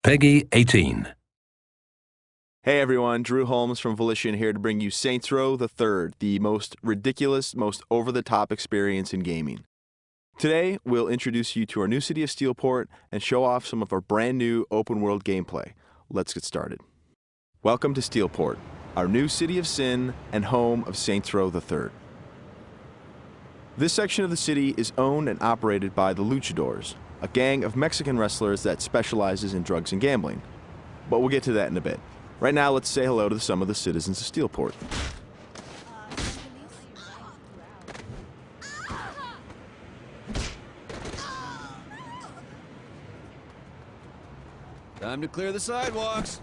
Peggy 18. Hey everyone, Drew Holmes from Volition here to bring you Saints Row the Third, the most ridiculous, most over-the-top experience in gaming. Today, we'll introduce you to our new city of Steelport and show off some of our brand new open-world gameplay. Let's get started. Welcome to Steelport, our new city of sin and home of Saints Row the Third. This section of the city is owned and operated by the Luchadors, a gang of Mexican wrestlers that specializes in drugs and gambling. But we'll get to that in a bit. Right now, let's say hello to some of the citizens of Steelport. Time to clear the sidewalks.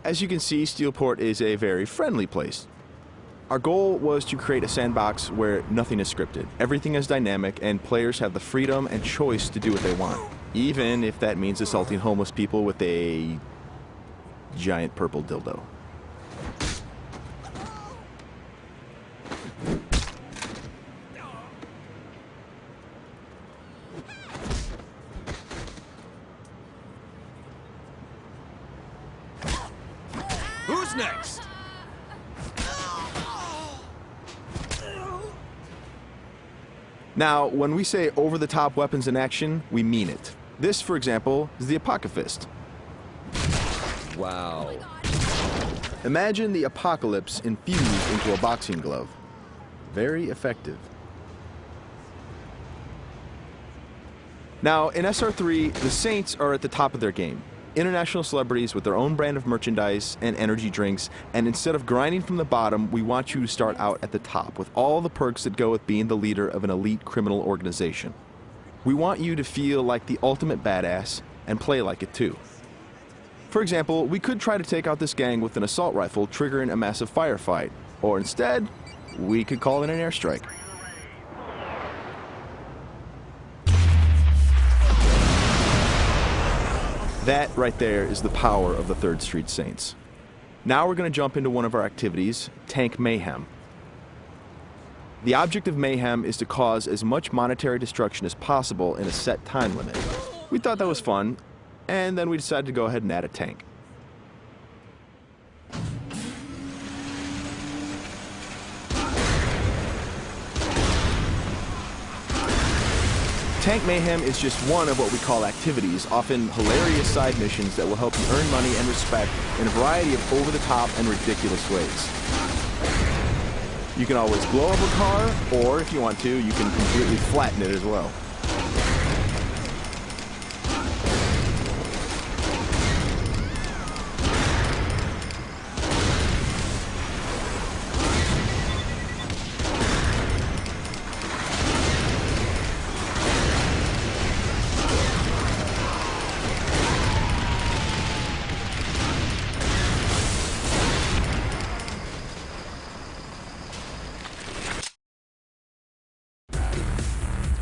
As you can see, Steelport is a very friendly place. Our goal was to create a sandbox where nothing is scripted. Everything is dynamic, and players have the freedom and choice to do what they want, even if that means assaulting homeless people with a giant purple dildo. Who's next? Now, when we say over-the-top weapons in action, we mean it. This, for example, is the Apocafist. Wow. Imagine the apocalypse infused into a boxing glove. Very effective. Now, in SR3, the Saints are at the top of their game. International celebrities with their own brand of merchandise and energy drinks, and instead of grinding from the bottom, we want you to start out at the top with all the perks that go with being the leader of an elite criminal organization. We want you to feel like the ultimate badass and play like it too. For example, we could try to take out this gang with an assault rifle triggering a massive firefight, or instead, we could call in an airstrike. That right there is the power of the 3rd Street Saints. Now we're going to jump into one of our activities, Tank Mayhem. The object of Mayhem is to cause as much monetary destruction as possible in a set time limit. We thought that was fun, and then we decided to go ahead and add a tank. Tank Mayhem is just one of what we call activities, often hilarious side missions that will help you earn money and respect in a variety of over-the-top and ridiculous ways. You can always blow up a car, or if you want to, you can completely flatten it as well.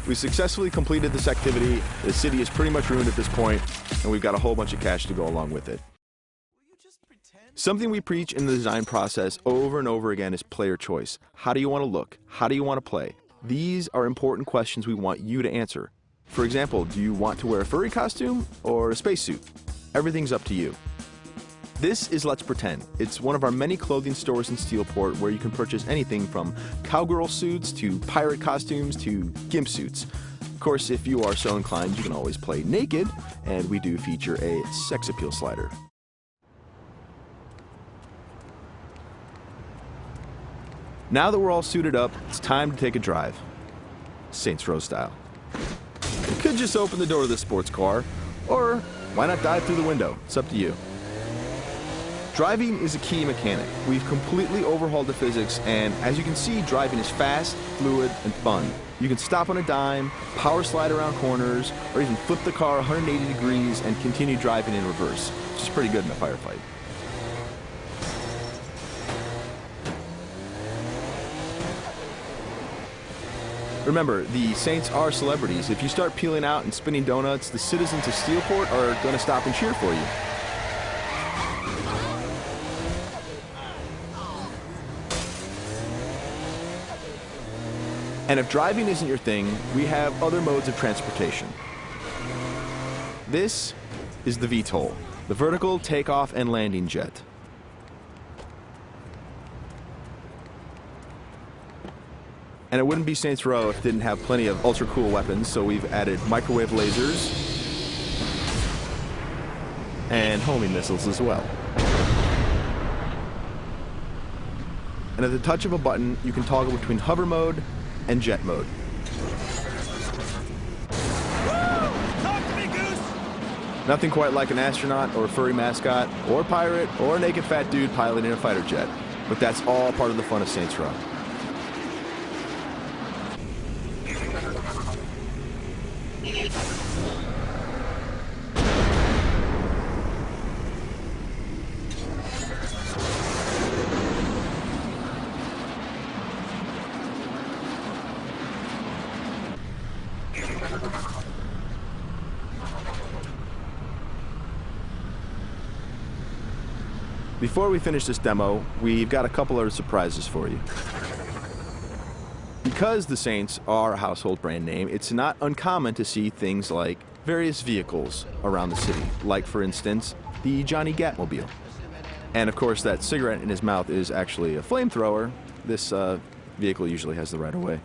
We successfully completed this activity. The city is pretty much ruined at this point, and we've got a whole bunch of cash to go along with it. Something we preach in the design process over and over again is player choice. How do you want to look? How do you want to play? These are important questions we want you to answer. For example, do you want to wear a furry costume or a spacesuit? Everything's up to you. This is Let's Pretend. It's one of our many clothing stores in Steelport where you can purchase anything from cowgirl suits to pirate costumes to gimp suits. Of course, if you are so inclined, you can always play naked, and we do feature a sex appeal slider. Now that we're all suited up, it's time to take a drive. Saints Row style. You could just open the door of the sports car, or why not dive through the window? It's up to you. Driving is a key mechanic. We've completely overhauled the physics, and as you can see, driving is fast, fluid, and fun. You can stop on a dime, power slide around corners, or even flip the car 180 degrees and continue driving in reverse, which is pretty good in a firefight. Remember, the Saints are celebrities. If you start peeling out and spinning donuts, the citizens of Steelport are going to stop and cheer for you. And if driving isn't your thing, we have other modes of transportation. This is the VTOL, the Vertical Takeoff and Landing Jet. And it wouldn't be Saints Row if it didn't have plenty of ultra-cool weapons, so we've added microwave lasers and homing missiles as well. And at the touch of a button, you can toggle between hover mode and jet mode. Talk to me, Goose! Nothing quite like an astronaut or a furry mascot or pirate or a naked fat dude piloting a fighter jet. But that's all part of the fun of Saints Row. Before we finish this demo, we've got a couple other surprises for you. Because the Saints are a household brand name, it's not uncommon to see things like various vehicles around the city, like, for instance, the Johnny Gatmobile. And of course, that cigarette in his mouth is actually a flamethrower. This vehicle usually has the right of way.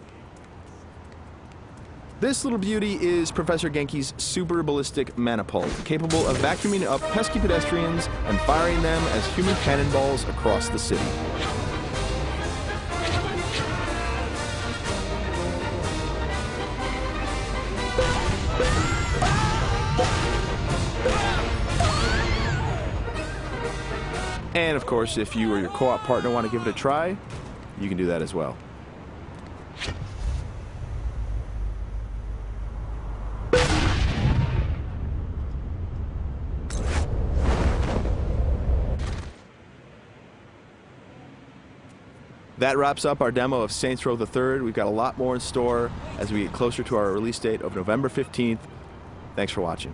This little beauty is Professor Genki's Super Ballistic Manipult, capable of vacuuming up pesky pedestrians and firing them as human cannonballs across the city. And of course, if you or your co-op partner want to give it a try, you can do that as well. That wraps up our demo of Saints Row the Third. We've got a lot more in store as we get closer to our release date of November 15th. Thanks for watching.